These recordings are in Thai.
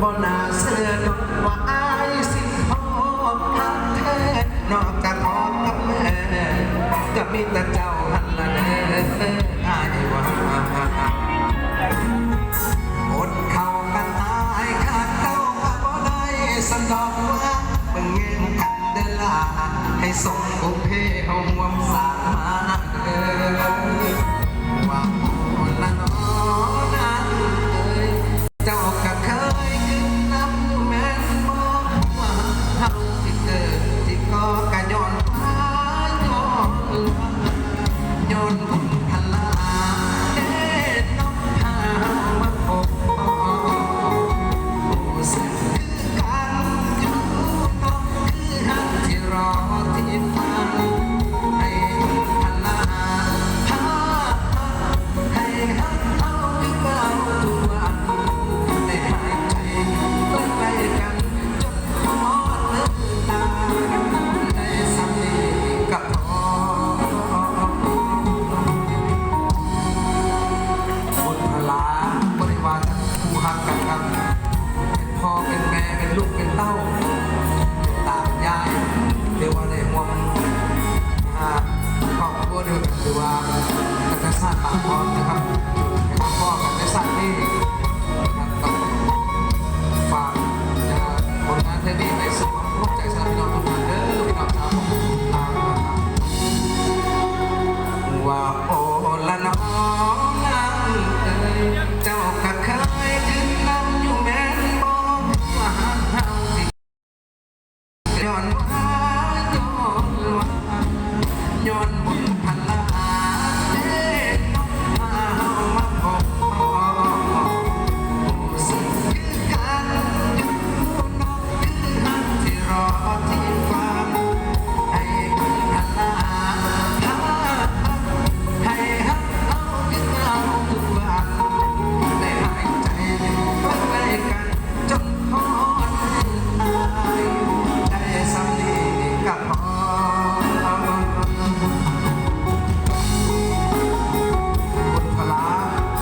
บ่น่าเชื่อดอกว่าอายสิพ่อทักแท้นอกจากพ่อกับแม่ก็มีแต่เจ้าหันละเด้ออายว่าอดเข้ากันอายขาดเต้าก็บ่ได้สันดอกว่าเบิ่งเงินกันเด้อล่ะให้ส่งบุพเพเฮาห่วมสร้างมาเด้อว่าคนละน้อนั้นเอ้ยเจ้าก็เคยกินน้ำแม่นบ่ว่าเฮาที่เกิดที่ก่อกะย้อนฟ้าย้อนย้อนบุญพลาเด้น้องพามาพบสึกคือกันอยู่น้องคือฮักที่รอที่ฟังให้พลาพาให้ฮักเอาที่เก่าทุกวันได้หายใจใกล้กันจนทอดเลิกตาได้สำนีกับพอคนพลาบริวารคู่หักกันครับเป็นพ่อเป็นแม่เป็นลูกเป็นเต้าตามยายเรียกว่าได้ห่วงครอบครัวเดียวกันหรือว่ากันในชาติต่างพรนะครับให้พ่อกันในชาตินี้ต้องฝากผลงานเพลงนี้ในสื่อความภูมิใจสำหรับพี่น้องทุกท่านเด้อพี่น้องชาวผมว่าโอ้ละน้องนั่งเอ้ยเจ้าก็เคยขึ้นนำอยู่แม่นบ่ว่าเฮาที่ย้อนว่าย้อนว่าย้อนบุญพลาเด้น้องพาเฮามาพบสึกคือกันอยู่น้องคือฮักที่รอที่ฟังให้บุญพลาพาให้ฮักเอาที่เก่าทุกวันได้หายใจใกล้กันจนฮอดตายได้สำนีกับพอบุญพลา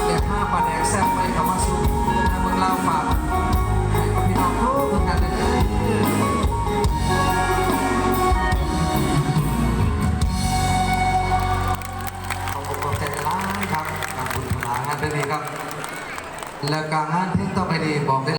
เด็กห้าปลาแดกแซ่บไปกับมาสู่นะเมืองลาวฝากให้กับพี่น้องทุกท่านเลยขอบคุณขอบใจหลายครับกับบุญพลางานเรื่องนี้ครับและการงานเพลงต่อไปนี้บอกได้